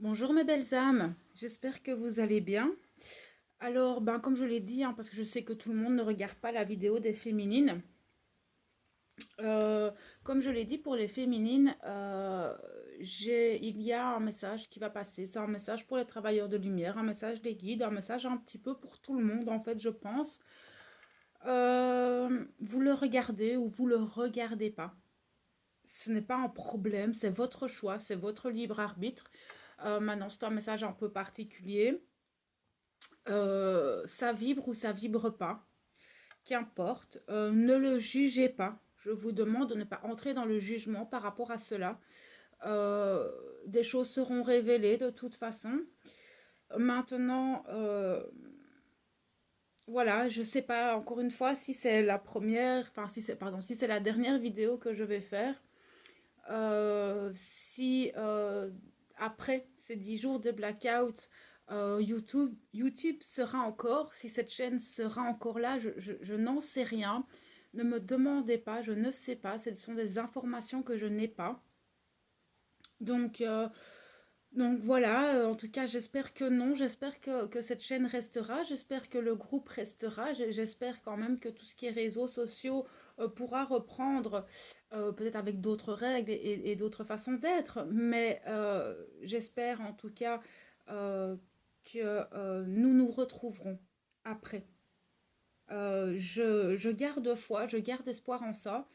Bonjour mes belles âmes, j'espère que vous allez bien. Alors, comme je l'ai dit, parce que je sais que tout le monde ne regarde pas la vidéo des féminines, euh, comme je l'ai dit pour les féminines, il y a un message qui va passer. C'est un message pour les travailleurs de lumière, un message des guides, un message un petit peu pour tout le monde en fait, je pense. Vous le regardez ou vous le regardez pas. Ce n'est pas un problème, c'est votre choix, c'est votre libre arbitre. Maintenant, c'est un message un peu particulier. Ça vibre ou ça vibre pas, qu'importe. Ne le jugez pas. Je vous demande de ne pas entrer dans le jugement par rapport à cela. Euh, des choses seront révélées de toute façon. Maintenant, voilà, je sais pas encore une fois si c'est la première, enfin si c'est pardon, si c'est la dernière vidéo que je vais faire. Si après ces 10 jours de blackout, YouTube sera encore, si cette chaîne sera encore là, je n'en sais rien. Ne me demandez pas, je ne sais pas. Ce sont des informations que je n'ai pas. Donc, euh, donc voilà, en tout cas, j'espère que non, j'espère que cette chaîne restera, j'espère que le groupe restera, j'espère quand même que tout ce qui est réseaux sociaux pourra reprendre, peut-être avec d'autres règles et d'autres façons d'être, mais j'espère en tout cas euh, que nous nous retrouverons après. Je garde foi, je garde espoir en ça.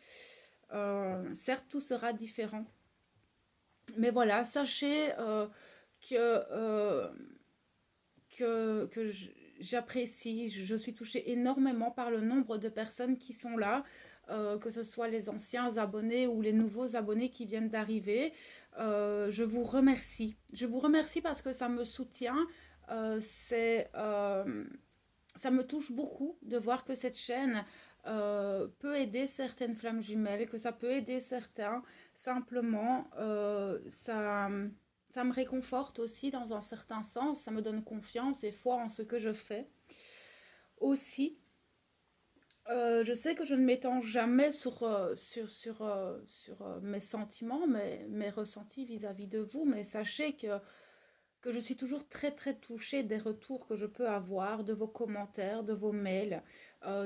Certes, tout sera différent, mais voilà, sachez que, euh, que j'apprécie, je suis touchée énormément par le nombre de personnes qui sont là, que ce soit les anciens abonnés ou les nouveaux abonnés qui viennent d'arriver. Je vous remercie. Je vous remercie parce que ça me soutient. Euh, c'est, euh, Ça me touche beaucoup de voir que cette chaîne peut aider certaines flammes jumelles, que ça peut aider certains. Simplement, ça me réconforte aussi dans un certain sens. Ça me donne confiance et foi en ce que je fais. Aussi, je sais que je ne m'étends jamais sur mes sentiments, mes ressentis vis-à-vis de vous, mais sachez que je suis toujours très très touchée des retours que je peux avoir, de vos commentaires, de vos mails,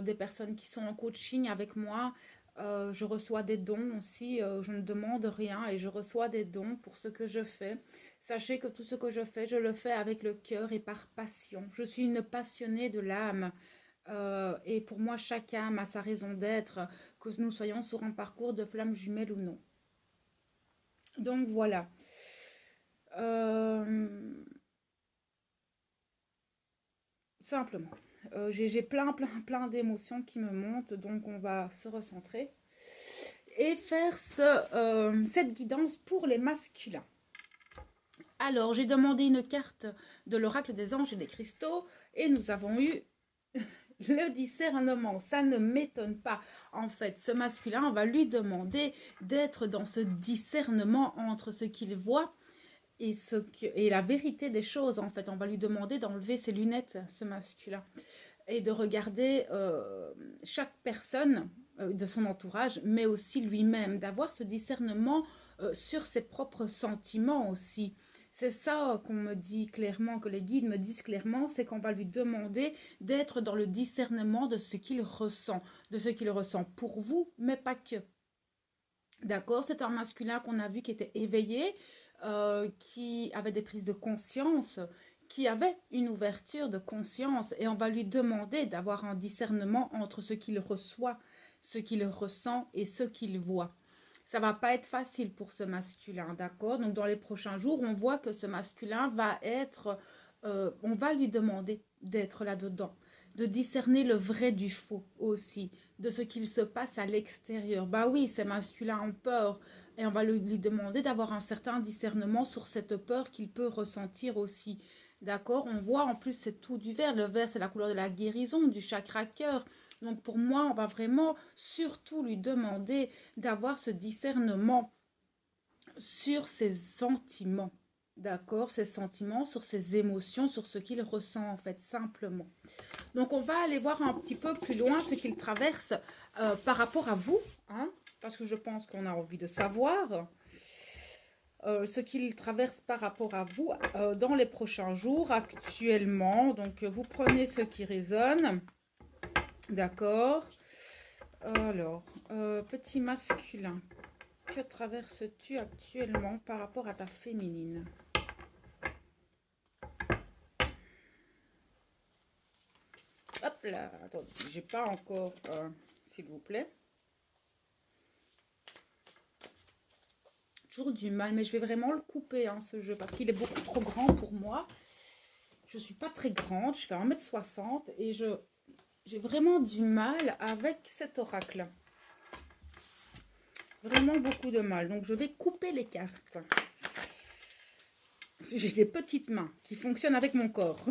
des personnes qui sont en coaching avec moi. Je reçois des dons aussi, je ne demande rien et je reçois des dons pour ce que je fais. Sachez que tout ce que je fais, je le fais avec le cœur et par passion. Je suis une passionnée de l'âme. Et pour moi, chaque âme a sa raison d'être, que nous soyons sur un parcours de flammes jumelles ou non. Donc voilà. Euh, Simplement. J'ai plein d'émotions qui me montent, donc on va se recentrer et faire cette guidance pour les masculins. Alors, j'ai demandé une carte de l'oracle des anges et des cristaux et nous avons eu le discernement. Ça ne m'étonne pas. En fait, ce masculin, on va lui demander d'être dans ce discernement entre ce qu'il voit et la vérité des choses. En fait, on va lui demander d'enlever ses lunettes, ce masculin, et de regarder chaque personne de son entourage, mais aussi lui-même, d'avoir ce discernement sur ses propres sentiments aussi. C'est ça qu'on me dit clairement, que les guides me disent clairement, c'est qu'on va lui demander d'être dans le discernement de ce qu'il ressent, de ce qu'il ressent pour vous, mais pas que. D'accord, c'est un masculin qu'on a vu qui était éveillé, qui avait des prises de conscience, qui avait une ouverture de conscience, et on va lui demander d'avoir un discernement entre ce qu'il reçoit, ce qu'il ressent et ce qu'il voit. Ça va pas être facile pour ce masculin, d'accord? Donc dans les prochains jours, on voit que ce masculin va être, on va lui demander d'être là-dedans, de discerner le vrai du faux aussi, de ce qu'il se passe à l'extérieur. Bah oui, ces masculins ont peur et on va lui demander d'avoir un certain discernement sur cette peur qu'il peut ressentir aussi. D'accord? On voit en plus c'est tout du vert. Le vert c'est la couleur de la guérison, du chakra cœur. Donc pour moi, on va vraiment surtout lui demander d'avoir ce discernement sur ses sentiments. D'accord? Ses sentiments, sur ses émotions, sur ce qu'il ressent en fait simplement. Donc on va aller voir un petit peu plus loin ce qu'il traverse par rapport à vous, hein, parce que je pense qu'on a envie de savoir. ce qu'il traverse par rapport à vous dans les prochains jours actuellement. Donc, vous prenez ce qui résonne. D'accord. Alors, petit masculin, que traverses-tu actuellement par rapport à ta féminine? Hop là, attendez, j'ai pas encore, s'il vous plaît. Toujours du mal, mais je vais vraiment le couper, hein, ce jeu, parce qu'il est beaucoup trop grand pour moi. Je suis pas très grande, je fais 1,60 m et j'ai vraiment du mal avec cet oracle. Vraiment beaucoup de mal. Donc, je vais couper les cartes. J'ai des petites mains qui fonctionnent avec mon corps.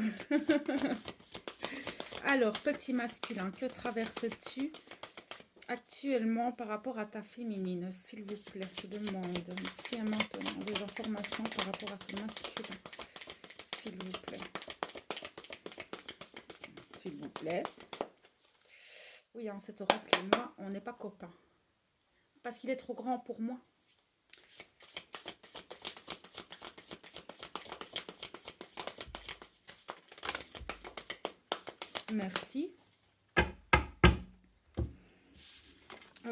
Alors, petit masculin, que traverses-tu actuellement par rapport à ta féminine? S'il vous plaît, je demande ici et maintenant des informations par rapport à ce masculin. S'il vous plaît. S'il vous plaît. Oui, hein, cet oracle et moi, on n'est pas copains. Parce qu'il est trop grand pour moi. Merci.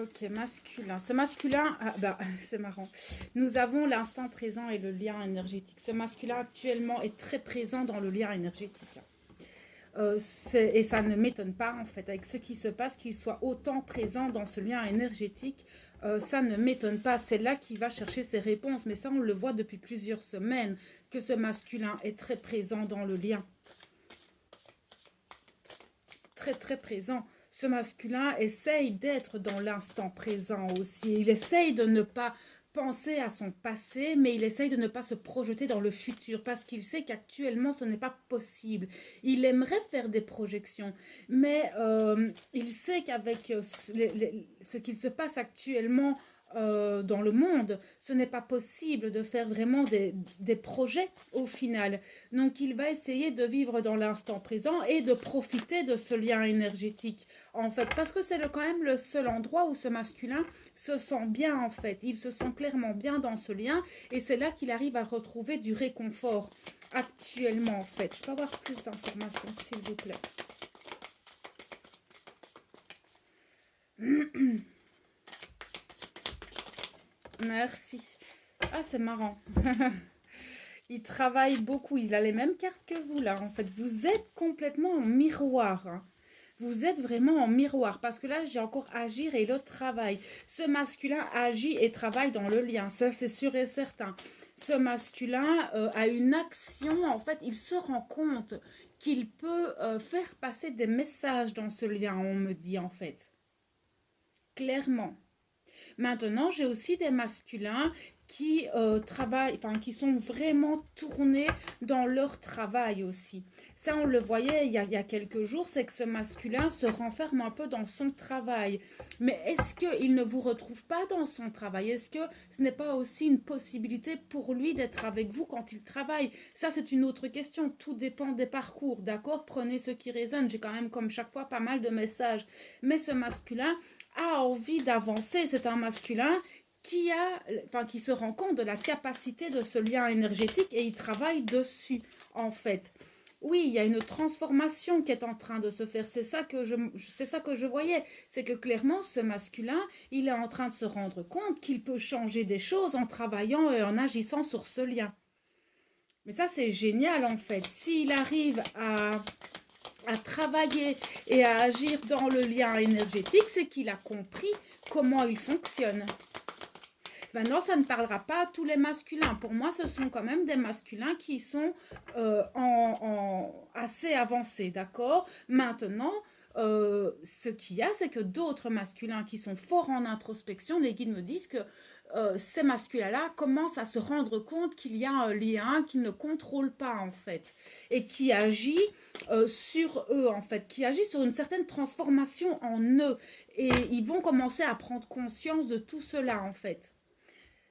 Ok, masculin. Ce masculin, ah, bah, c'est marrant. Nous avons l'instant présent et le lien énergétique. Ce masculin actuellement est très présent dans le lien énergétique. Et ça ne m'étonne pas en fait, avec ce qui se passe, qu'il soit autant présent dans ce lien énergétique, ça ne m'étonne pas. C'est là qu'il va chercher ses réponses, mais ça on le voit depuis plusieurs semaines, que ce masculin est très présent dans le lien. Très très présent. Ce masculin essaye d'être dans l'instant présent aussi. Il essaye de ne pas penser à son passé, mais il essaye de ne pas se projeter dans le futur parce qu'il sait qu'actuellement ce n'est pas possible. Il aimerait faire des projections, mais il sait qu'avec ce qu'il se passe actuellement dans le monde, ce n'est pas possible de faire vraiment des projets au final. Donc il va essayer de vivre dans l'instant présent et de profiter de ce lien énergétique en fait, parce que c'est quand même le seul endroit où ce masculin se sent bien en fait. Il se sent clairement bien dans ce lien et c'est là qu'il arrive à retrouver du réconfort actuellement en fait. Je peux avoir plus d'informations s'il vous plaît. Merci. Ah, c'est marrant. Il travaille beaucoup. Il a les mêmes cartes que vous, là. En fait, vous êtes complètement en miroir. Hein. Vous êtes vraiment en miroir. Parce que là, j'ai encore agir et le travail. Ce masculin agit et travaille dans le lien. Ça, c'est sûr et certain. Ce masculin a une action. En fait, il se rend compte qu'il peut faire passer des messages dans ce lien, on me dit, en fait. Clairement. Maintenant, j'ai aussi des masculins qui travaillent, enfin qui sont vraiment tournés dans leur travail aussi. Ça, on le voyait il y a quelques jours, c'est que ce masculin se renferme un peu dans son travail. Mais est-ce qu'il ne vous retrouve pas dans son travail? Est-ce que ce n'est pas aussi une possibilité pour lui d'être avec vous quand il travaille? Ça, c'est une autre question. Tout dépend des parcours, d'accord? Prenez ce qui résonne. J'ai quand même, comme chaque fois, pas mal de messages. Mais ce masculin a envie d'avancer. C'est un masculin qui se rend compte de la capacité de ce lien énergétique et il travaille dessus, en fait. Oui, il y a une transformation qui est en train de se faire. C'est ça que je voyais. C'est que clairement, ce masculin, il est en train de se rendre compte qu'il peut changer des choses en travaillant et en agissant sur ce lien. Mais ça, c'est génial, en fait. S'il arrive à travailler et à agir dans le lien énergétique, c'est qu'il a compris comment il fonctionne. Maintenant, ça ne parlera pas à tous les masculins. Pour moi, ce sont quand même des masculins qui sont assez avancés, d'accord? Maintenant, ce qu'il y a, c'est que d'autres masculins qui sont forts en introspection, les guides me disent que ces masculins-là commencent à se rendre compte qu'il y a un lien qu'ils ne contrôlent pas, en fait, et qui agit sur eux, en fait, qui agit sur une certaine transformation en eux. Et ils vont commencer à prendre conscience de tout cela, en fait.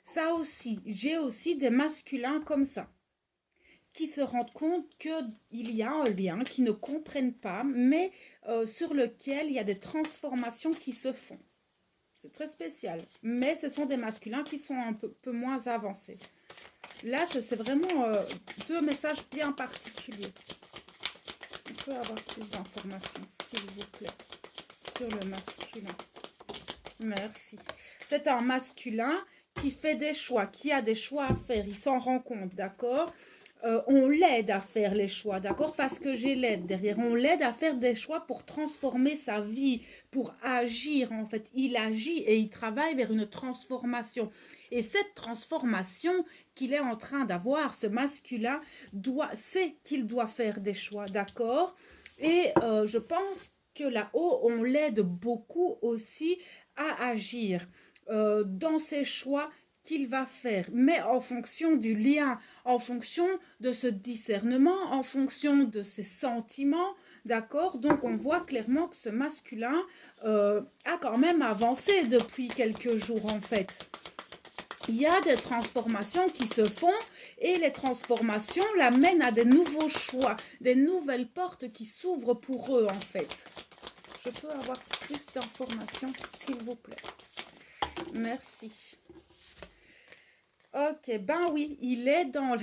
Ça aussi, j'ai aussi des masculins comme ça, qui se rendent compte qu'il y a un lien, qui ne comprennent pas, mais sur lequel il y a des transformations qui se font. C'est très spécial. Mais ce sont des masculins qui sont un peu moins avancés. Là, c'est vraiment deux messages bien particuliers. On peut avoir plus d'informations, s'il vous plaît, sur le masculin. Merci. C'est un masculin qui fait des choix, qui a des choix à faire. Il s'en rend compte, d'accord? On l'aide à faire les choix, d'accord? Parce que j'ai l'aide derrière. On l'aide à faire des choix pour transformer sa vie, pour agir, en fait. Il agit et il travaille vers une transformation. Et cette transformation qu'il est en train d'avoir, ce masculin, sait qu'il doit faire des choix, d'accord? Et je pense que là-haut, on l'aide beaucoup aussi à agir dans ses choix qu'il va faire, mais en fonction du lien, en fonction de ce discernement, en fonction de ses sentiments, d'accord? Donc on voit clairement que ce masculin a quand même avancé depuis quelques jours en fait. Il y a des transformations qui se font et les transformations l'amènent à des nouveaux choix, des nouvelles portes qui s'ouvrent pour eux en fait. Je peux avoir plus d'informations s'il vous plaît. Merci. Ok, ben oui, il est dans...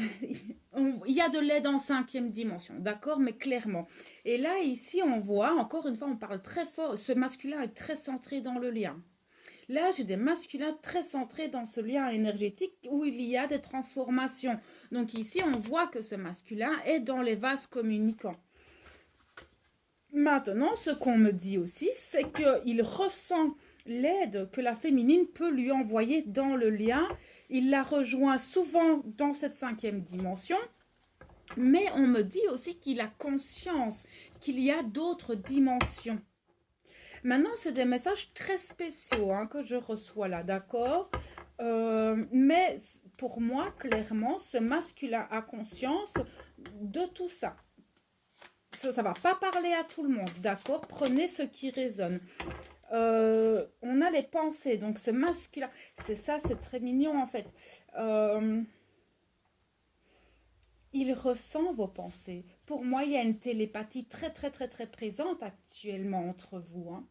Il y a de l'aide en 5e dimension, d'accord, mais clairement. Et là, ici, on voit, encore une fois, on parle très fort, ce masculin est très centré dans le lien. Là, j'ai des masculins très centrés dans ce lien énergétique où il y a des transformations. Donc ici, on voit que ce masculin est dans les vases communicants. Maintenant, ce qu'on me dit aussi, c'est qu'il ressent l'aide que la féminine peut lui envoyer dans le lien. Il la rejoint souvent dans cette 5e dimension, mais on me dit aussi qu'il a conscience qu'il y a d'autres dimensions. Maintenant, c'est des messages très spéciaux que je reçois là, d'accord? Mais pour moi, clairement, ce masculin a conscience de tout ça. Ça ne va pas parler à tout le monde, d'accord? Prenez ce qui résonne. On a les pensées, donc ce masculin, c'est ça, c'est très mignon en fait. Il ressent vos pensées. Pour moi, il y a une télépathie très présente actuellement entre vous.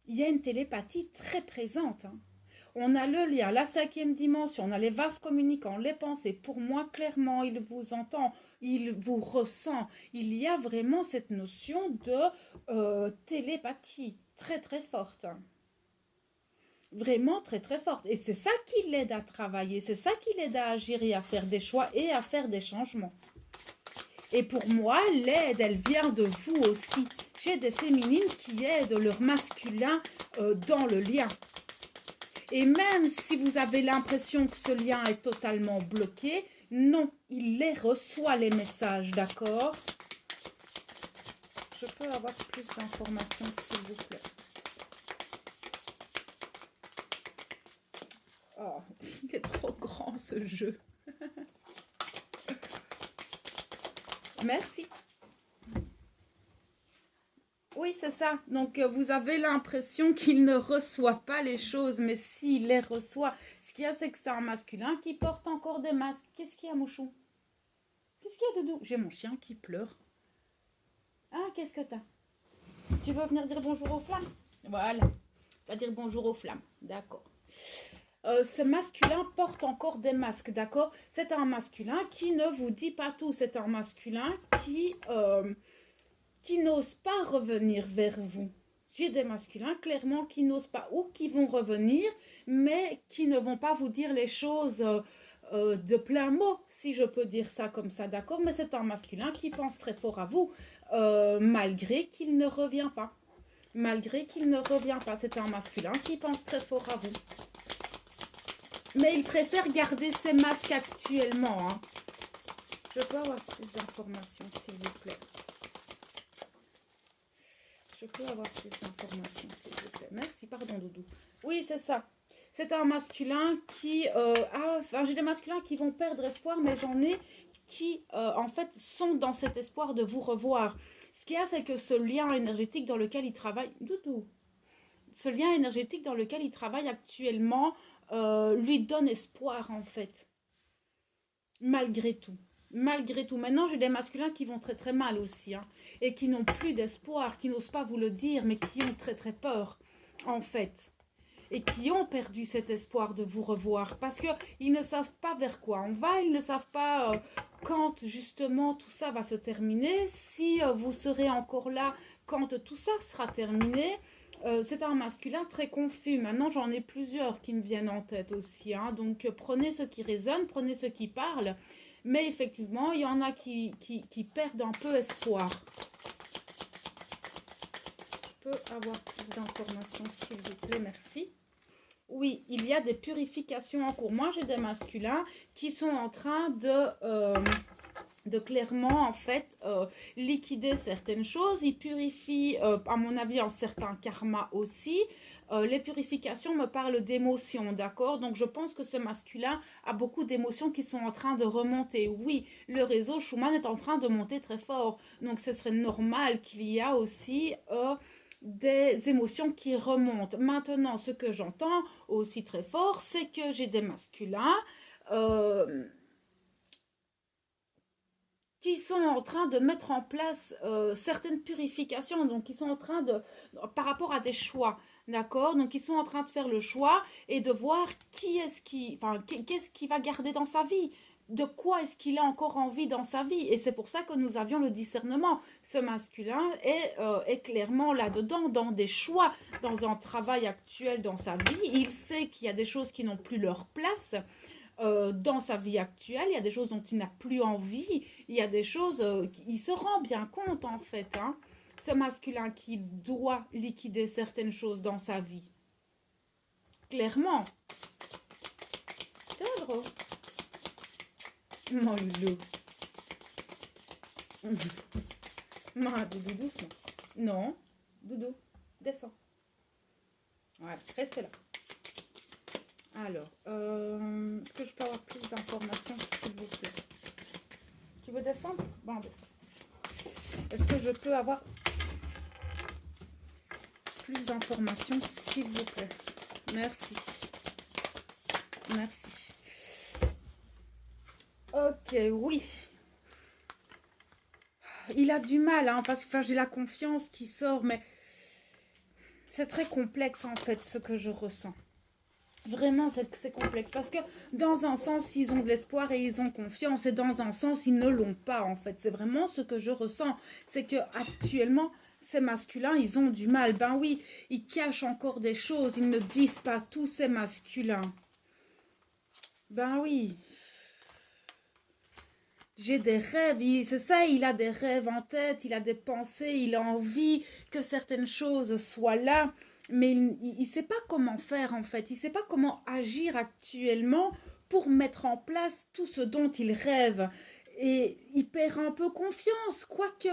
Il y a une télépathie très présente. On a le lien, la 5e dimension, on a les vases communicants, les pensées. Pour moi, clairement, il vous entend, il vous ressent. Il y a vraiment cette notion de télépathie très forte. Vraiment très forte. Et c'est ça qui l'aide à travailler, c'est ça qui l'aide à agir et à faire des choix et à faire des changements. Et pour moi, l'aide, elle vient de vous aussi. J'ai des féminines qui aident leur masculin dans le lien. Et même si vous avez l'impression que ce lien est totalement bloqué, non, il les reçoit les messages, d'accord? Je peux avoir plus d'informations, s'il vous plaît. Oh, il est trop grand ce jeu. Merci. Oui, c'est ça. Donc, vous avez l'impression qu'il ne reçoit pas les choses, mais s'il les reçoit, ce qu'il y a, c'est que c'est un masculin qui porte encore des masques. Qu'est-ce qu'il y a, Mouchou? Qu'est-ce qu'il y a, Doudou? J'ai mon chien qui pleure. Ah, qu'est-ce que t'as? Tu veux venir dire bonjour aux flammes? Voilà. Tu vas dire bonjour aux flammes. D'accord. Ce masculin porte encore des masques, d'accord? C'est un masculin qui ne vous dit pas tout. C'est un masculin qui n'ose pas revenir vers vous. J'ai des masculins, clairement, qui n'osent pas ou qui vont revenir, mais qui ne vont pas vous dire les choses de plein mot, si je peux dire ça comme ça, d'accord? Mais c'est un masculin qui pense très fort à vous, malgré qu'il ne revient pas. Malgré qu'il ne revient pas, c'est un masculin qui pense très fort à vous. Mais il préfère garder ses masques actuellement. Je peux avoir plus d'informations, s'il vous plaît. Je peux avoir plus d'informations, s'il vous plaît. Merci, pardon, Doudou. Oui, c'est ça. C'est un masculin qui enfin, j'ai des masculins qui vont perdre espoir, mais j'en ai qui, en fait, sont dans cet espoir de vous revoir. Ce qu'il y a, c'est que ce lien énergétique dans lequel il travaille... Doudou. Ce lien énergétique dans lequel il travaille actuellement lui donne espoir, en fait. Malgré tout. Malgré tout. Maintenant, j'ai des masculins qui vont très mal aussi. Et qui n'ont plus d'espoir, qui n'osent pas vous le dire, mais qui ont très peur, en fait. et qui ont perdu cet espoir de vous revoir parce qu'ils ne savent pas vers quoi on va, ils ne savent pas quand justement tout ça va se terminer, si vous serez encore là quand tout ça sera terminé. C'est un masculin très confus. Maintenant, j'en ai plusieurs qui me viennent en tête aussi, hein. Donc, prenez ce qui résonne, prenez ce qui parle. Mais effectivement, il y en a qui perdent un peu espoir. Je peux avoir plus d'informations, s'il vous plaît, merci. Oui, il y a des purifications en cours. Moi, j'ai des masculins qui sont en train de clairement, en fait, liquider certaines choses. Ils purifient, à mon avis, un certain karma aussi. Les purifications me parlent d'émotions, d'accord? Donc, je pense que ce masculin a beaucoup d'émotions qui sont en train de remonter. Oui, le réseau Schumann est en train de monter très fort. Donc, ce serait normal qu'il y a aussi des émotions qui remontent. Maintenant, ce que j'entends aussi très fort, c'est que j'ai des masculins qui sont en train de mettre en place certaines purifications, donc ils sont en train de, par rapport à des choix, d'accord? Donc ils sont en train de faire le choix et de voir qu'est-ce qu'il va garder dans sa vie, de quoi est-ce qu'il a encore envie dans sa vie. Et c'est pour ça que nous avions le discernement. Ce masculin est clairement là-dedans, dans des choix, dans un travail actuel dans sa vie. Il sait qu'il y a des choses qui n'ont plus leur place dans sa vie actuelle, il y a des choses dont il n'a plus envie, il y a des choses, il se rend bien compte en fait, hein, ce masculin qui doit liquider certaines choses dans sa vie. Clairement. C'est drôle. Mon loulou. Non, Doudou, doucement. Non, Doudou, descends. Voilà, reste là. Alors, est-ce que je peux avoir plus d'informations, s'il vous plaît? Tu veux descendre? Bon, descends. Est-ce que je peux avoir plus d'informations, s'il vous plaît? Merci. Merci. Ok, oui. Il a du mal, hein, parce que j'ai la confiance qui sort, mais c'est très complexe, en fait, ce que je ressens. Vraiment, c'est complexe. Parce que dans un sens, ils ont de l'espoir et ils ont confiance. Et dans un sens, ils ne l'ont pas, en fait. C'est vraiment ce que je ressens. C'est que actuellement, ces masculins, ils ont du mal. Ben oui, ils cachent encore des choses. Ils ne disent pas tous ces masculins. Ben oui. J'ai des rêves, c'est ça, il a des rêves en tête, il a des pensées, il a envie que certaines choses soient là, mais il ne sait pas comment faire en fait, il ne sait pas comment agir actuellement pour mettre en place tout ce dont il rêve. Et il perd un peu confiance, quoique.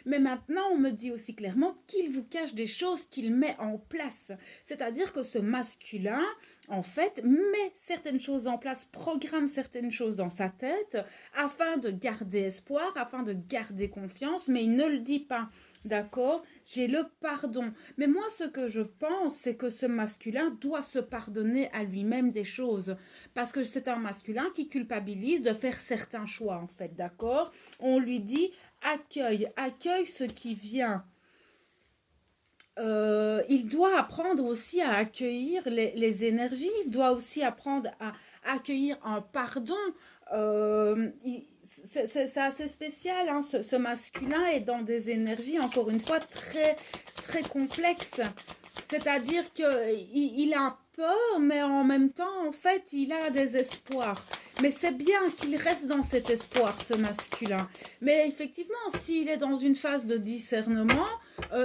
Mais maintenant, on me dit aussi clairement qu'il vous cache des choses qu'il met en place. C'est-à-dire que ce masculin, en fait, met certaines choses en place, programme certaines choses dans sa tête afin de garder espoir, afin de garder confiance, mais il ne le dit pas. D'accord? J'ai le pardon. Mais moi, ce que je pense, c'est que ce masculin doit se pardonner à lui-même des choses. Parce que c'est un masculin qui culpabilise de faire certains choix, en fait. D'accord? On lui dit, accueille ce qui vient. Il doit apprendre aussi à accueillir les énergies, il doit aussi apprendre à accueillir un pardon. C'est assez spécial, hein, ce masculin est dans des énergies, encore une fois, très, très complexes. C'est-à-dire qu'il a peur, mais en même temps, en fait, il a des espoirs. Mais c'est bien qu'il reste dans cet espoir, ce masculin. Mais effectivement, s'il est dans une phase de discernement,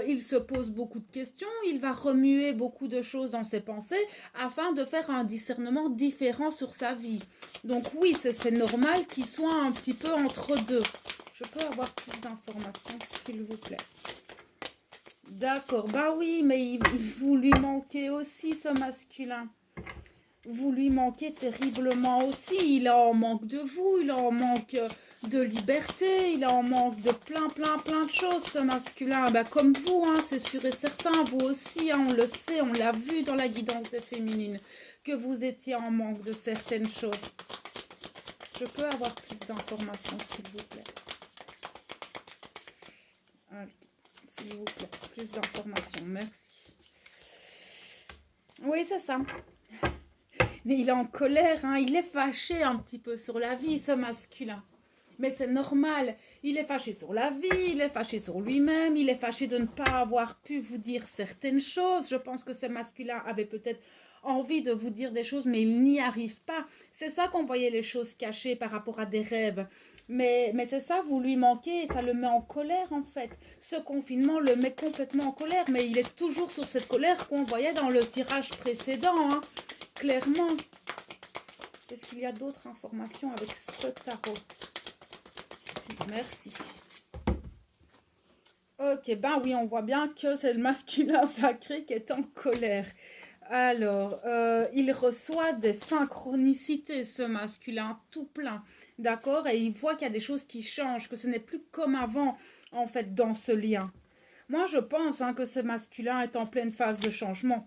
il se pose beaucoup de questions, il va remuer beaucoup de choses dans ses pensées afin de faire un discernement différent sur sa vie. Donc oui, c'est normal qu'il soit un petit peu entre deux. Je peux avoir plus d'informations, s'il vous plaît? D'accord, bah oui, mais vous lui manquez aussi, ce masculin. Vous lui manquez terriblement aussi. Il en manque de vous, il en manque de liberté, il en manque de plein de choses, ce masculin. Bah, comme vous, hein, c'est sûr et certain, vous aussi, hein, on le sait, on l'a vu dans la guidance des féminines, que vous étiez en manque de certaines choses. Je peux avoir plus d'informations, s'il vous plaît? S'il vous plaît, plus d'informations, merci. Oui, c'est ça. Mais il est en colère, hein. Il est fâché un petit peu sur la vie, ce masculin. Mais c'est normal. Il est fâché sur la vie, il est fâché sur lui-même, il est fâché de ne pas avoir pu vous dire certaines choses. Je pense que ce masculin avait peut-être envie de vous dire des choses, mais il n'y arrive pas. C'est ça qu'on voyait les choses cachées par rapport à des rêves. Mais c'est ça, vous lui manquez et ça le met en colère en fait. Ce confinement le met complètement en colère, mais il est toujours sur cette colère qu'on voyait dans le tirage précédent, hein. Clairement. Est-ce qu'il y a d'autres informations avec ce tarot? Merci. Ok, ben oui, on voit bien que c'est le masculin sacré qui est en colère. Alors, il reçoit des synchronicités, ce masculin, tout plein, d'accord? Et il voit qu'il y a des choses qui changent, que ce n'est plus comme avant, en fait, dans ce lien. Moi, je pense hein, que ce masculin est en pleine phase de changement.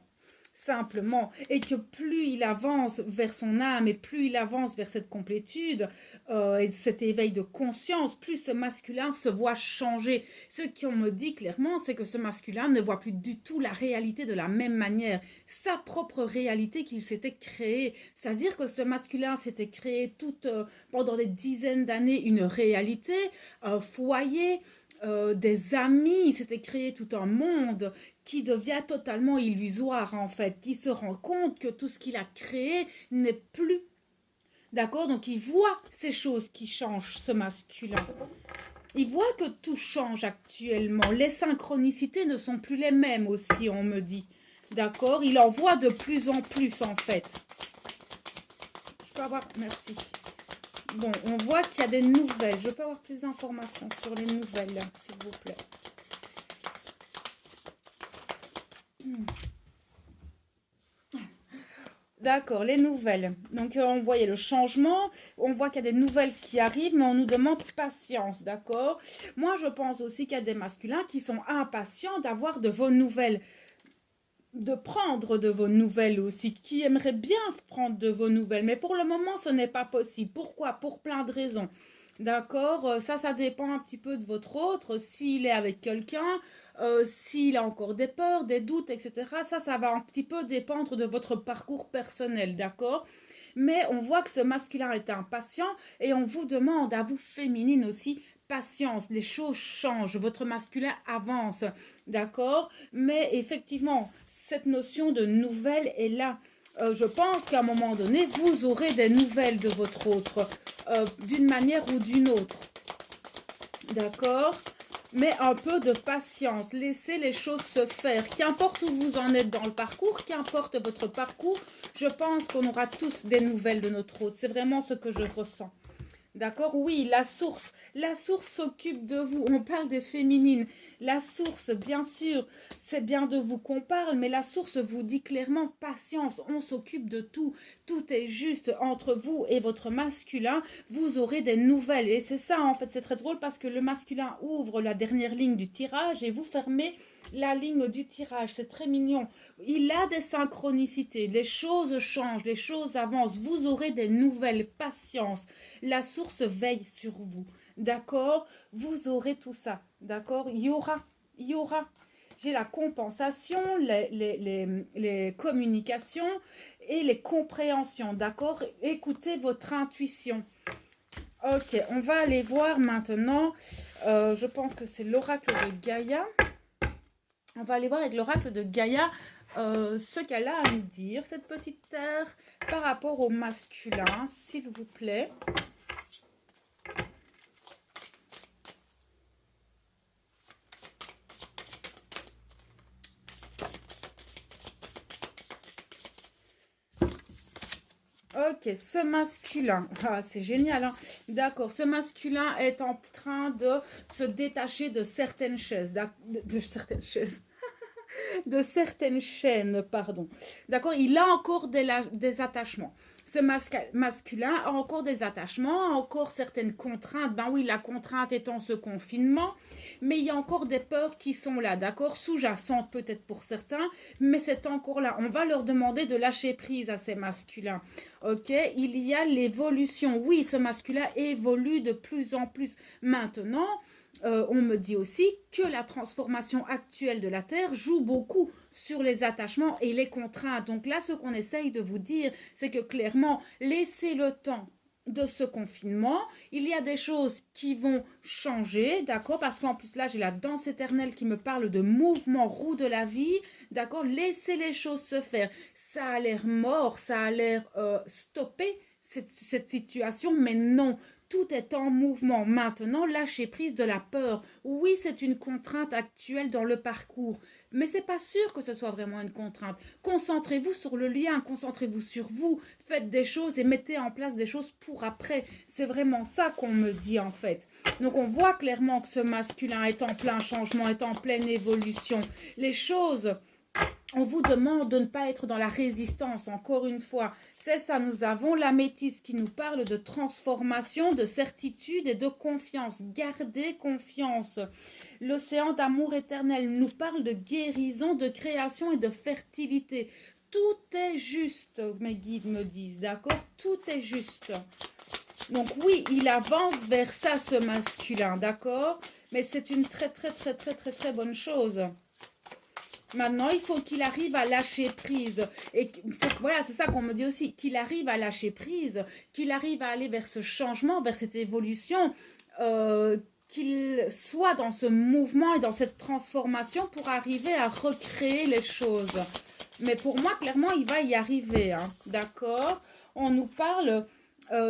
Simplement, et que plus il avance vers son âme et plus il avance vers cette complétude et cet éveil de conscience, plus ce masculin se voit changer. Ce qu'on me dit clairement, c'est que ce masculin ne voit plus du tout la réalité de la même manière, sa propre réalité qu'il s'était créée. C'est-à-dire que ce masculin s'était créé pendant des dizaines d'années une réalité, un foyer, des amis, il s'était créé tout un monde qui devient totalement illusoire en fait, qui se rend compte que tout ce qu'il a créé n'est plus. D'accord. Donc il voit ces choses qui changent, ce masculin. Il voit que tout change actuellement. Les synchronicités ne sont plus les mêmes aussi, on me dit. D'accord. Il en voit de plus en plus en fait. Je peux avoir... Merci. Bon, on voit qu'il y a des nouvelles. Je peux avoir plus d'informations sur les nouvelles, s'il vous plaît. D'accord, les nouvelles. Donc, on voyait le changement, on voit qu'il y a des nouvelles qui arrivent, mais on nous demande patience, d'accord? Moi, je pense aussi qu'il y a des masculins qui sont impatients d'avoir de vos nouvelles, de prendre de vos nouvelles aussi, qui aimeraient bien prendre de vos nouvelles, mais pour le moment, ce n'est pas possible. Pourquoi? Pour plein de raisons. D'accord. Ça dépend un petit peu de votre autre, s'il est avec quelqu'un, s'il a encore des peurs, des doutes, etc. Ça va un petit peu dépendre de votre parcours personnel, d'accord? Mais on voit que ce masculin est impatient et on vous demande, à vous féminine aussi, patience, les choses changent, votre masculin avance, d'accord? Mais effectivement, cette notion de nouvelle est là. Je pense qu'à un moment donné, vous aurez des nouvelles de votre autre, d'une manière ou d'une autre. D'accord? Mais un peu de patience. Laissez les choses se faire. Qu'importe où vous en êtes dans le parcours, qu'importe votre parcours, je pense qu'on aura tous des nouvelles de notre autre. C'est vraiment ce que je ressens. D'accord? Oui, la source. La source s'occupe de vous. On parle des féminines. La source, bien sûr, c'est bien de vous qu'on parle, mais la source vous dit clairement patience. On s'occupe de tout. Tout est juste entre vous et votre masculin. Vous aurez des nouvelles. Et c'est ça, en fait, c'est très drôle parce que le masculin ouvre la dernière ligne du tirage et vous fermez la ligne du tirage. C'est très mignon. Il a des synchronicités. Les choses changent, les choses avancent. Vous aurez des nouvelles. Patience. La source veille sur vous. D'accord? Vous aurez tout ça. D'accord? Il y aura. Il y aura. J'ai la compensation, les communications et les compréhensions. D'accord? Écoutez votre intuition. Ok, on va aller voir maintenant. Je pense que c'est l'oracle de Gaïa. On va aller voir avec l'oracle de Gaïa ce qu'elle a à nous dire, cette petite terre, par rapport au masculin, s'il vous plaît. Ok, ce masculin, ah, c'est génial, hein. D'accord, ce masculin est en train de se détacher de certaines chaises, de certaines chaises, de certaines chaînes, pardon. D'accord, il a encore des attachements. Ce masculin a encore des attachements, a encore certaines contraintes. Ben oui, la contrainte étant ce confinement, mais il y a encore des peurs qui sont là, d'accord, sous-jacentes peut-être pour certains, mais c'est encore là. On va leur demander de lâcher prise à ces masculins. Ok, il y a l'évolution. Oui, ce masculin évolue de plus en plus. Maintenant, on me dit aussi que la transformation actuelle de la Terre joue beaucoup sur les attachements et les contraintes. Donc là, ce qu'on essaye de vous dire, c'est que clairement, laissez le temps de ce confinement. Il y a des choses qui vont changer, d'accord? Parce qu'en plus là, j'ai la danse éternelle qui me parle de mouvement roue de la vie, d'accord? Laissez les choses se faire. Ça a l'air mort, ça a l'air stoppé, cette situation, mais non. Tout est en mouvement. Maintenant, lâchez prise de la peur. Oui, c'est une contrainte actuelle dans le parcours, mais c'est pas sûr que ce soit vraiment une contrainte. Concentrez-vous sur le lien, concentrez-vous sur vous, faites des choses et mettez en place des choses pour après. C'est vraiment ça qu'on me dit en fait. Donc on voit clairement que ce masculin est en plein changement, est en pleine évolution. Les choses, on vous demande de ne pas être dans la résistance, encore une fois. C'est ça, nous avons la métisse qui nous parle de transformation, de certitude et de confiance. Gardez confiance. L'océan d'amour éternel nous parle de guérison, de création et de fertilité. Tout est juste, mes guides me disent, d'accord? Tout est juste. Donc oui, il avance vers ça, ce masculin, d'accord? Mais c'est une très très bonne chose. Maintenant, il faut qu'il arrive à lâcher prise. Et voilà, c'est ça qu'on me dit aussi, qu'il arrive à lâcher prise, qu'il arrive à aller vers ce changement, vers cette évolution, qu'il soit dans ce mouvement et dans cette transformation pour arriver à recréer les choses. Mais pour moi, clairement, il va y arriver, hein, d'accord? On nous parle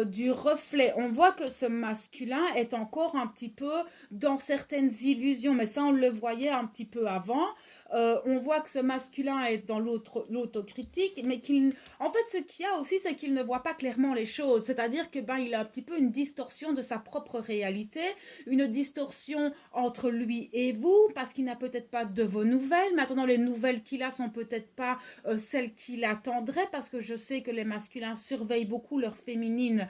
du reflet. On voit que ce masculin est encore un petit peu dans certaines illusions, mais ça, on le voyait un petit peu avant. On voit que ce masculin est dans l'autocritique, mais en fait, ce qu'il y a aussi, c'est qu'il ne voit pas clairement les choses. C'est-à-dire que il a un petit peu une distorsion de sa propre réalité, une distorsion entre lui et vous, parce qu'il n'a peut-être pas de vos nouvelles. Maintenant, les nouvelles qu'il a sont peut-être pas celles qu'il attendrait, parce que je sais que les masculins surveillent beaucoup leur féminine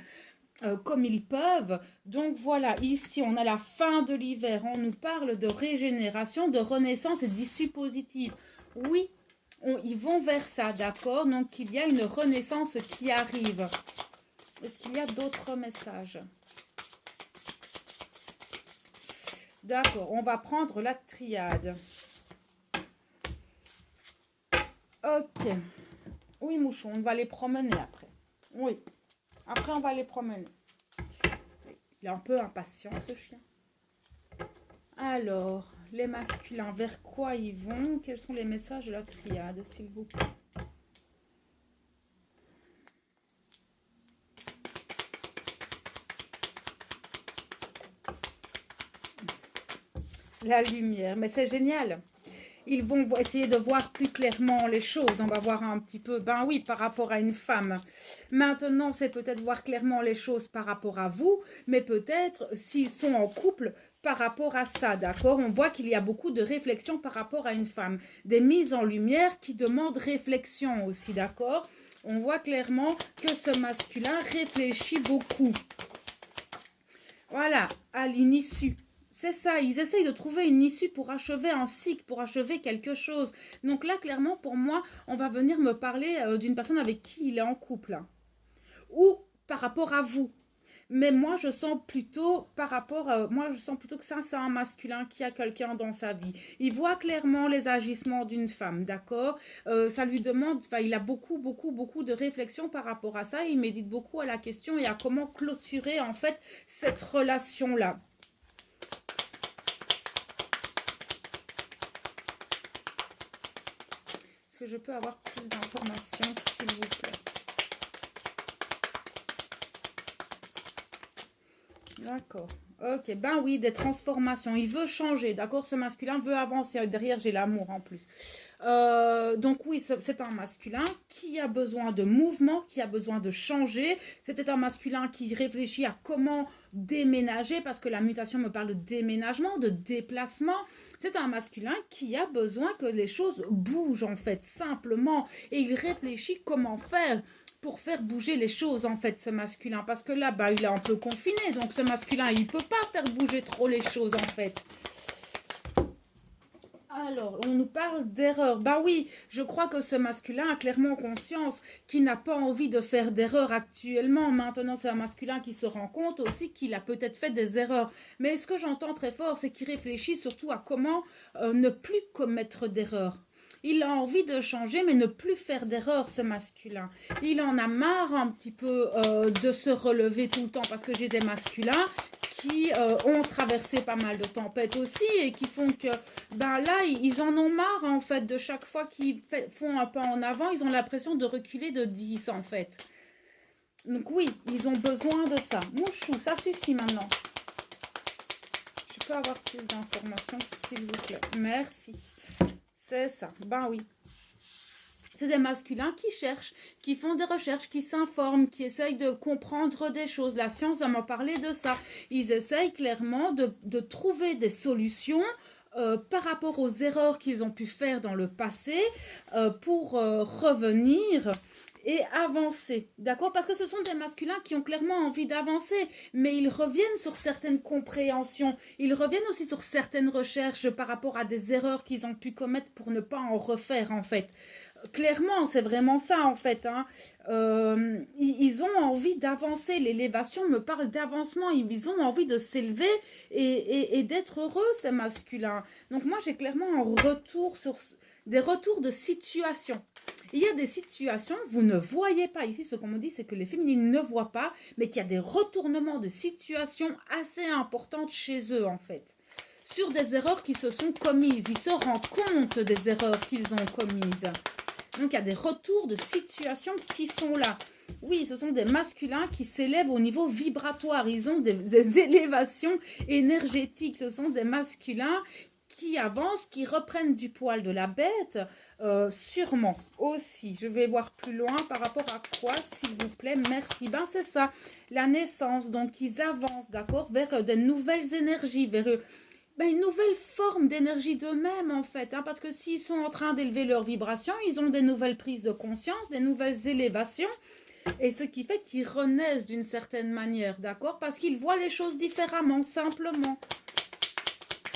comme ils peuvent. Donc voilà, ici on a la fin de l'hiver, on nous parle de régénération, de renaissance et d'issue positive. Oui, ils vont vers ça, d'accord? Donc il y a une renaissance qui arrive. Est-ce qu'il y a d'autres messages? D'accord, on va prendre la triade. Ok. Oui, mouchon, on va les promener après. Oui. Après, on va les promener. Il est un peu impatient, ce chien. Alors, les masculins, vers quoi ils vont? Quels sont les messages de la triade, s'il vous plaît? La lumière, mais c'est génial. Ils vont essayer de voir plus clairement les choses. On va voir un petit peu, ben oui, par rapport à une femme. Maintenant, c'est peut-être voir clairement les choses par rapport à vous, mais peut-être s'ils sont en couple par rapport à ça, d'accord? On voit qu'il y a beaucoup de réflexion par rapport à une femme. Des mises en lumière qui demandent réflexion aussi, d'accord? On voit clairement que ce masculin réfléchit beaucoup. Voilà, à une issue. C'est ça, ils essayent de trouver une issue pour achever un cycle, pour achever quelque chose. Donc là, clairement, pour moi, on va venir me parler d'une personne avec qui il est en couple. Hein. Ou par rapport à vous. Mais moi, je sens plutôt moi, je sens plutôt que ça, c'est un masculin qui a quelqu'un dans sa vie. Il voit clairement les agissements d'une femme, d'accord? Ça lui demande, il a beaucoup de réflexions par rapport à ça. Il médite beaucoup à la question et à comment clôturer, en fait, cette relation-là. Est-ce que je peux avoir plus d'informations, s'il vous plaît? D'accord. Ok, ben oui, des transformations. Il veut changer, d'accord? Ce masculin veut avancer. Derrière, j'ai l'amour en plus. Donc oui, c'est un masculin qui a besoin de mouvement, qui a besoin de changer. C'était un masculin qui réfléchit à comment déménager, parce que la mutation me parle de déménagement, de déplacement. C'est un masculin qui a besoin que les choses bougent, en fait, simplement. Et il réfléchit comment faire pour faire bouger les choses, en fait, ce masculin. Parce que là, il est un peu confiné. Donc, ce masculin, il ne peut pas faire bouger trop les choses, en fait. Alors, on nous parle d'erreur. Bah oui, je crois que ce masculin a clairement conscience qu'il n'a pas envie de faire d'erreur actuellement. Maintenant, c'est un masculin qui se rend compte aussi qu'il a peut-être fait des erreurs. Mais ce que j'entends très fort, c'est qu'il réfléchit surtout à comment ne plus commettre d'erreurs. Il a envie de changer, mais ne plus faire d'erreurs, ce masculin. Il en a marre un petit peu de se relever tout le temps, parce que j'ai des masculins qui ont traversé pas mal de tempêtes aussi et qui font que, ben là, ils en ont marre en fait de chaque fois qu'ils font un pas en avant, ils ont l'impression de reculer de 10 en fait. Donc oui, ils ont besoin de ça. Mouchou, ça suffit maintenant. Je peux avoir plus d'informations s'il vous plaît. Merci. C'est ça. Ben oui. C'est des masculins qui cherchent, qui font des recherches, qui s'informent, qui essayent de comprendre des choses. La science va m'en parler de ça. Ils essayent clairement de trouver des solutions par rapport aux erreurs qu'ils ont pu faire dans le passé pour revenir et avancer, d'accord? Parce que ce sont des masculins qui ont clairement envie d'avancer, mais ils reviennent sur certaines compréhensions, ils reviennent aussi sur certaines recherches par rapport à des erreurs qu'ils ont pu commettre pour ne pas en refaire en fait. Clairement, c'est vraiment ça en fait. Hein. Ils ont envie d'avancer. L'élévation me parle d'avancement. Ils ont envie de s'élever et d'être heureux, ces masculins. Donc moi, j'ai clairement un retour sur des retours de situation. Il y a des situations, vous ne voyez pas. Ici, ce qu'on me dit, c'est que les féminines ne voient pas, mais qu'il y a des retournements de situations assez importantes chez eux en fait. Sur des erreurs qui se sont commises. Ils se rendent compte des erreurs qu'ils ont commises. Donc, il y a des retours de situations qui sont là. Oui, ce sont des masculins qui s'élèvent au niveau vibratoire. Ils ont des élévations énergétiques. Ce sont des masculins qui avancent, qui reprennent du poil de la bête. Sûrement aussi. Je vais voir plus loin par rapport à quoi, s'il vous plaît. Merci. Ben, c'est ça. La naissance. Donc, ils avancent, d'accord, vers de nouvelles énergies, vers une nouvelle forme d'énergie d'eux-mêmes en fait, hein, parce que s'ils sont en train d'élever leur vibration, ils ont des nouvelles prises de conscience, des nouvelles élévations, et ce qui fait qu'ils renaissent d'une certaine manière, d'accord, parce qu'ils voient les choses différemment, simplement.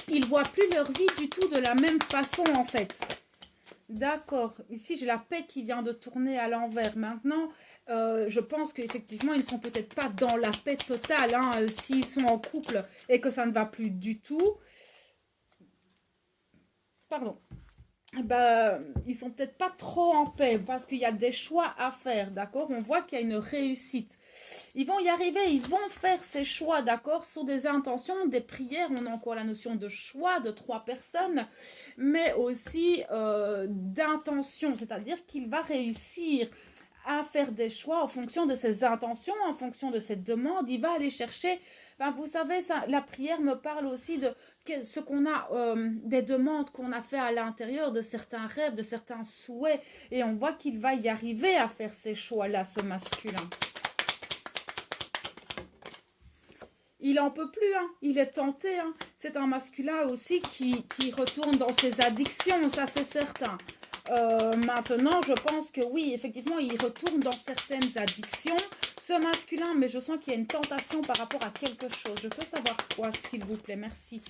Ils voient plus leur vie du tout de la même façon en fait. D'accord, ici j'ai la paix qui vient de tourner à l'envers. Maintenant, je pense qu'effectivement, ils ne sont peut-être pas dans la paix totale, hein, s'ils sont en couple et que ça ne va plus du tout. Pardon. Bah, ils sont peut-être pas trop en paix parce qu'il y a des choix à faire, d'accord? On voit qu'il y a une réussite. Ils vont y arriver, ils vont faire ces choix, d'accord? Sur des intentions, des prières. On a encore la notion de choix de 3 personnes, mais aussi d'intention, c'est-à-dire qu'il va réussir à faire des choix en fonction de ses intentions, en fonction de ses demandes. Il va aller chercher. Enfin, vous savez, ça, la prière me parle aussi de ce qu'on a, des demandes qu'on a fait à l'intérieur, de certains rêves, de certains souhaits. Et on voit qu'il va y arriver à faire ces choix-là, ce masculin. Il en peut plus, hein. Il est tenté. Hein. C'est un masculin aussi qui retourne dans ses addictions, ça c'est certain. Maintenant, je pense que oui, effectivement, il retourne dans certaines addictions. Ce masculin, mais je sens qu'il y a une tentation par rapport à quelque chose. Je peux savoir quoi, s'il vous plaît, merci.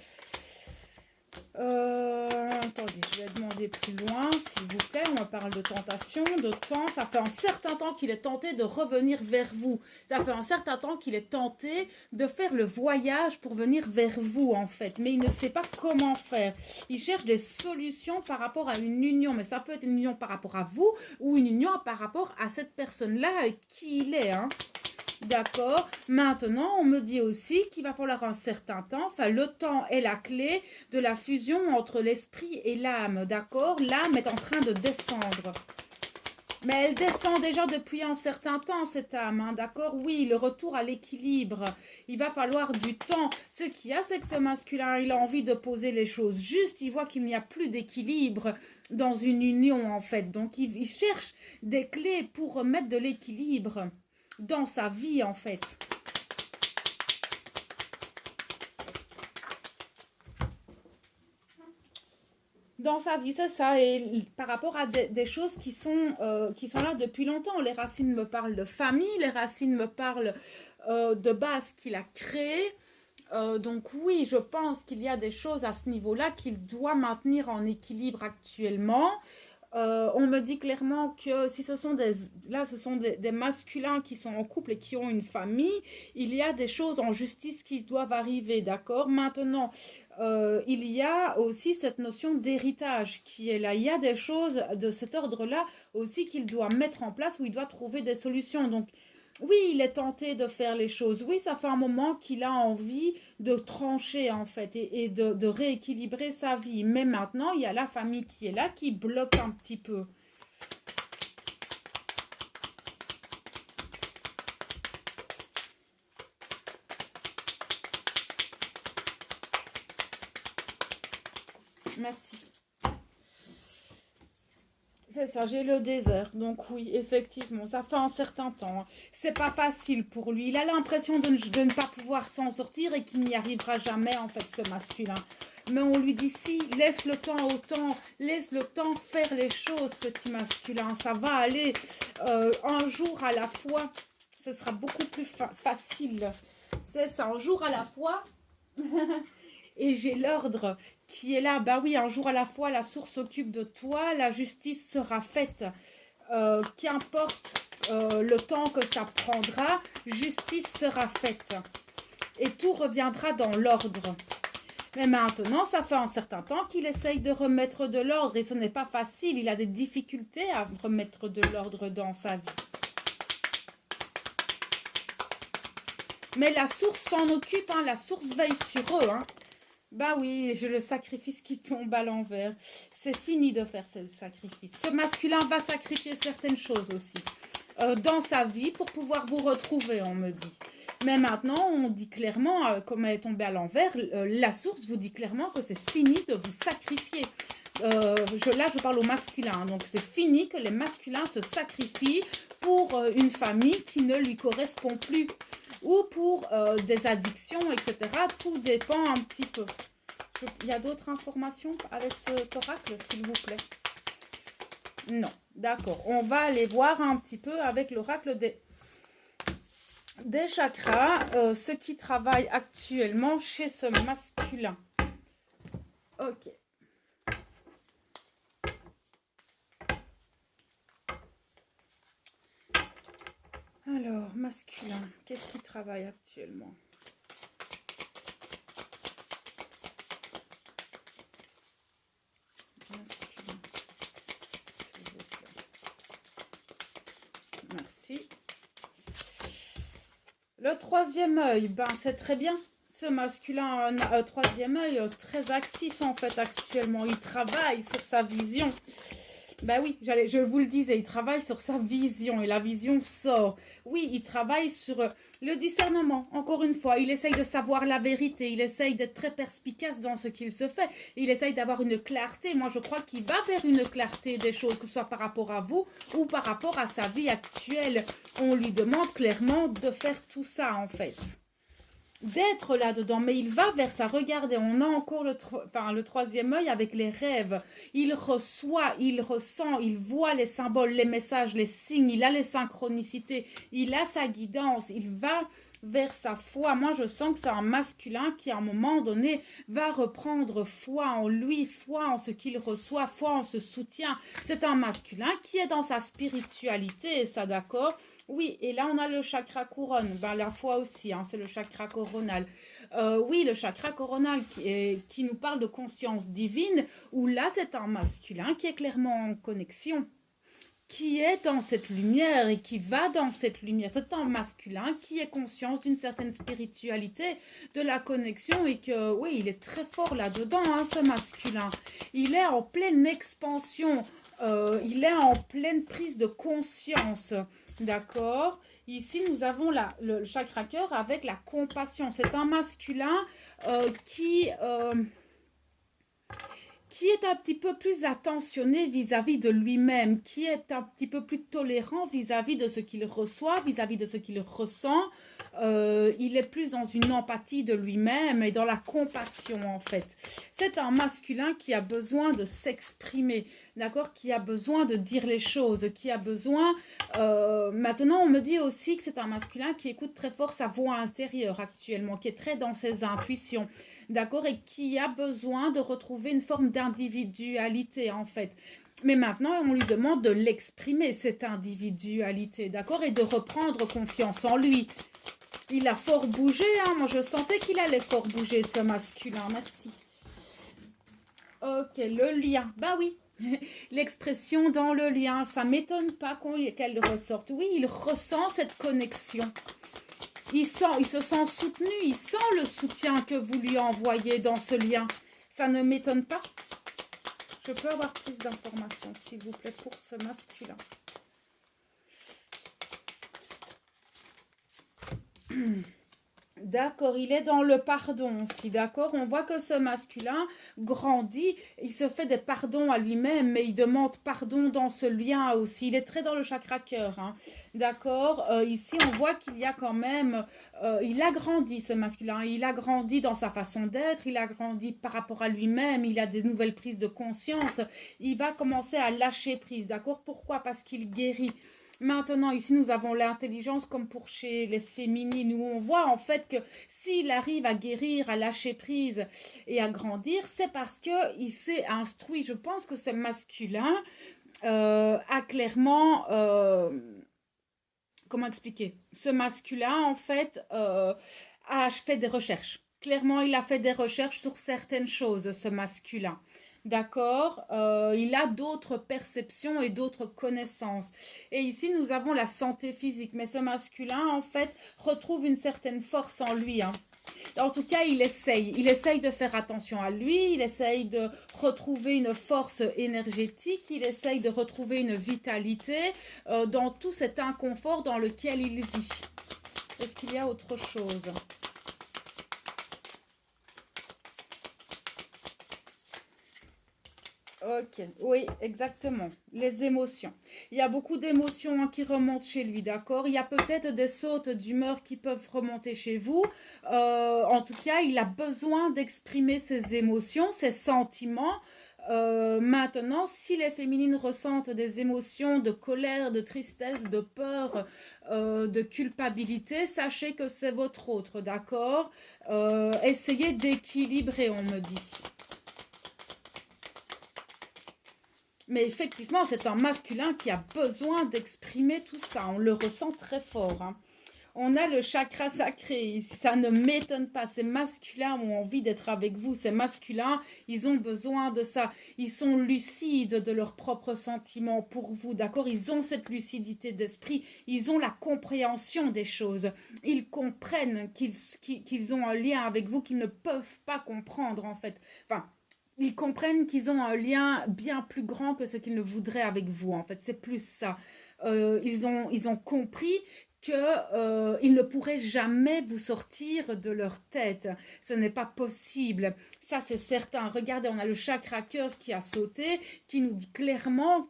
Attendez, je vais demander plus loin, s'il vous plaît. On me parle de tentation, de temps. Ça fait un certain temps qu'il est tenté de revenir vers vous. Ça fait un certain temps qu'il est tenté de faire le voyage pour venir vers vous, en fait. Mais il ne sait pas comment faire. Il cherche des solutions par rapport à une union. Mais ça peut être une union par rapport à vous ou une union par rapport à cette personne-là, qui il est, hein. D'accord. Maintenant, on me dit aussi qu'il va falloir un certain temps. Enfin, le temps est la clé de la fusion entre l'esprit et l'âme. D'accord. L'âme est en train de descendre. Mais elle descend déjà depuis un certain temps, cette âme. Hein, d'accord. Oui, le retour à l'équilibre. Il va falloir du temps. Ce qu'il y a, c'est que ce masculin, il a envie de poser les choses juste. Il voit qu'il n'y a plus d'équilibre dans une union, en fait. Donc, il cherche des clés pour remettre de l'équilibre dans sa vie en fait. Dans sa vie, c'est ça. Et par rapport à des choses qui sont là depuis longtemps. Les racines me parlent de famille, les racines me parlent de base qu'il a créé. Donc oui, je pense qu'il y a des choses à ce niveau-là qu'il doit maintenir en équilibre actuellement. On me dit clairement que si ce sont là, ce sont des masculins qui sont en couple et qui ont une famille, il y a des choses en justice qui doivent arriver, d'accord? Maintenant, il y a aussi cette notion d'héritage qui est là. Il y a des choses de cet ordre-là aussi qu'il doit mettre en place où il doit trouver des solutions. Donc, oui, il est tenté de faire les choses. Oui, ça fait un moment qu'il a envie de trancher en fait et de rééquilibrer sa vie. Mais maintenant, il y a la famille qui est là, qui bloque un petit peu. Merci. C'est ça, j'ai le désert. Donc oui, effectivement, ça fait un certain temps. C'est pas facile pour lui. Il a l'impression de ne pas pouvoir s'en sortir et qu'il n'y arrivera jamais, en fait, ce masculin. Mais on lui dit si, laisse le temps au temps, laisse le temps faire les choses, petit masculin. Ça va aller un jour à la fois. Ce sera beaucoup plus facile. C'est ça, un jour à la fois. Et j'ai l'ordre qui est là. Bah oui, un jour à la fois, la source s'occupe de toi, la justice sera faite. Qu'importe le temps que ça prendra, justice sera faite. Et tout reviendra dans l'ordre. Mais maintenant, ça fait un certain temps qu'il essaye de remettre de l'ordre et ce n'est pas facile. Il a des difficultés à remettre de l'ordre dans sa vie. Mais la source s'en occupe, hein, la source veille sur eux. Hein. Bah oui, je le sacrifice qui tombe à l'envers. C'est fini de faire ce sacrifice. Ce masculin va sacrifier certaines choses aussi dans sa vie pour pouvoir vous retrouver, on me dit. Mais maintenant, on dit clairement, comme elle est tombée à l'envers, la source vous dit clairement que c'est fini de vous sacrifier. Là, je parle au masculin. Donc, c'est fini que les masculins se sacrifient pour une famille qui ne lui correspond plus ou pour des addictions, etc. Tout dépend un petit peu. Il y a d'autres informations avec cet oracle, s'il vous plaît? Non, d'accord. On va aller voir un petit peu avec l'oracle des chakras, ce qui travaille actuellement chez ce masculin. Ok. Alors, masculin, qu'est-ce qui travaille actuellement? Masculin, s'il vous plaît. Merci. Le troisième œil, ben c'est très bien. Ce masculin troisième œil très actif en fait actuellement. Il travaille sur sa vision. Ben oui, je vous le disais, il travaille sur sa vision et la vision sort. Oui, il travaille sur le discernement. Encore une fois, il essaye de savoir la vérité. Il essaye d'être très perspicace dans ce qu'il se fait. Il essaye d'avoir une clarté. Moi, je crois qu'il va vers une clarté des choses, que ce soit par rapport à vous ou par rapport à sa vie actuelle. On lui demande clairement de faire tout ça en fait. D'être là-dedans, mais il va vers ça. Regardez, on a encore le troisième œil avec les rêves. Il reçoit, il ressent, il voit les symboles, les messages, les signes, il a les synchronicités, il a sa guidance, il va vers sa foi. Moi, je sens que c'est un masculin qui, à un moment donné, va reprendre foi en lui, foi en ce qu'il reçoit, foi en ce soutien. C'est un masculin qui est dans sa spiritualité, ça d'accord? Oui, et là on a le chakra couronne, ben, la foi aussi, hein, c'est le chakra coronal. Oui, le chakra coronal qui nous parle de conscience divine, où là c'est un masculin qui est clairement en connexion, qui est dans cette lumière et qui va dans cette lumière. C'est un masculin qui est conscient d'une certaine spiritualité, de la connexion et que, oui, il est très fort là-dedans, hein, ce masculin. Il est en pleine expansion, il est en pleine prise de conscience. D'accord. Ici, nous avons le chakra cœur avec la compassion. C'est un masculin qui est un petit peu plus attentionné vis-à-vis de lui-même, qui est un petit peu plus tolérant vis-à-vis de ce qu'il reçoit, vis-à-vis de ce qu'il ressent. il est plus dans une empathie de lui-même et dans la compassion en fait. C'est un masculin qui a besoin de s'exprimer, d'accord, qui a besoin de dire les choses, qui a besoin... maintenant, on me dit aussi que c'est un masculin qui écoute très fort sa voix intérieure actuellement, qui est très dans ses intuitions, d'accord, et qui a besoin de retrouver une forme d'individualité en fait. Mais maintenant, on lui demande de l'exprimer, cette individualité, d'accord, et de reprendre confiance en lui. Il a fort bougé, hein. Moi je sentais qu'il allait fort bouger ce masculin, merci. Ok, le lien, bah oui, l'expression dans le lien, ça m'étonne pas qu'elle ressorte. Oui, il ressent cette connexion. Il se sent soutenu, il sent le soutien que vous lui envoyez dans ce lien. Ça ne m'étonne pas. Je peux avoir plus d'informations, s'il vous plaît, pour ce masculin. D'accord, il est dans le pardon aussi, d'accord. On voit que ce masculin grandit, il se fait des pardons à lui-même, mais il demande pardon dans ce lien aussi. Il est très dans le chakra cœur, hein. D'accord. Ici, on voit qu'il y a quand même... il a grandi, ce masculin. Il a grandi dans sa façon d'être, il a grandi par rapport à lui-même, il a des nouvelles prises de conscience. Il va commencer à lâcher prise, d'accord. Pourquoi? Parce qu'il guérit. Maintenant, ici, nous avons l'intelligence comme pour chez les féminines, où on voit en fait que s'il arrive à guérir, à lâcher prise et à grandir, c'est parce qu'il s'est instruit. Je pense que ce masculin a clairement... comment expliquer? Ce masculin, en fait, a fait des recherches. Clairement, il a fait des recherches sur certaines choses, ce masculin. D'accord. Il a d'autres perceptions et d'autres connaissances. Et ici, nous avons la santé physique. Mais ce masculin, en fait, retrouve une certaine force en lui, hein. En tout cas, il essaye de faire attention à lui, il essaye de retrouver une force énergétique, il essaye de retrouver une vitalité dans tout cet inconfort dans lequel il vit. Est-ce qu'il y a autre chose ? Ok, oui, exactement. Les émotions. Il y a beaucoup d'émotions, hein, qui remontent chez lui, d'accord? Il y a peut-être des sautes d'humeur qui peuvent remonter chez vous. En tout cas, il a besoin d'exprimer ses émotions, ses sentiments. Maintenant, si les féminines ressentent des émotions de colère, de tristesse, de peur, de culpabilité, sachez que c'est votre autre, d'accord? Essayez d'équilibrer, on me dit. Mais effectivement, c'est un masculin qui a besoin d'exprimer tout ça. On le ressent très fort, hein. On a le chakra sacré. Ça ne m'étonne pas. Ces masculins ont envie d'être avec vous. Ces masculins, ils ont besoin de ça. Ils sont lucides de leurs propres sentiments pour vous, d'accord? Ils ont cette lucidité d'esprit. Ils ont la compréhension des choses. Ils comprennent qu'ils ont un lien avec vous qu'ils ne peuvent pas comprendre, en fait. Enfin, ils comprennent qu'ils ont un lien bien plus grand que ce qu'ils ne voudraient avec vous, en fait. C'est plus ça. Ils ont compris qu'ils ne pourraient jamais vous sortir de leur tête. Ce n'est pas possible. Ça, c'est certain. Regardez, on a le chakra cœur qui a sauté, qui nous dit clairement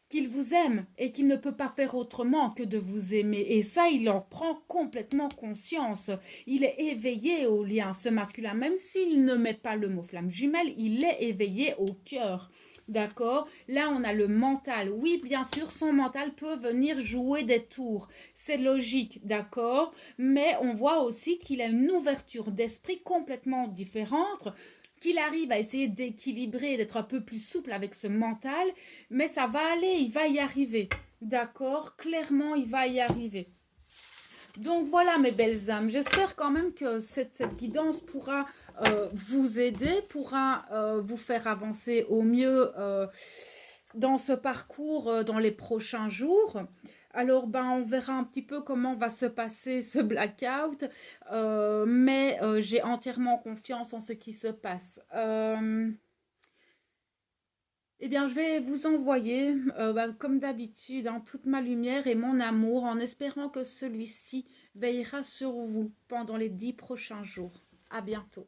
qu'il vous aime et qu'il ne peut pas faire autrement que de vous aimer. Et ça, il en prend complètement conscience. Il est éveillé au lien, ce masculin. Même s'il ne met pas le mot flamme jumelle, il est éveillé au cœur. D'accord? Là, on a le mental. Oui, bien sûr, son mental peut venir jouer des tours. C'est logique, d'accord? Mais on voit aussi qu'il a une ouverture d'esprit complètement différente, qu'il arrive à essayer d'équilibrer, d'être un peu plus souple avec ce mental, mais ça va aller, il va y arriver. D'accord? Clairement, il va y arriver. Donc voilà mes belles âmes, j'espère quand même que cette guidance pourra vous aider, pourra vous faire avancer au mieux dans ce parcours dans les prochains jours. Alors, on verra un petit peu comment va se passer ce blackout, mais j'ai entièrement confiance en ce qui se passe. Eh bien, je vais vous envoyer, comme d'habitude, hein, toute ma lumière et mon amour, en espérant que celui-ci veillera sur vous pendant les 10 prochains jours. À bientôt.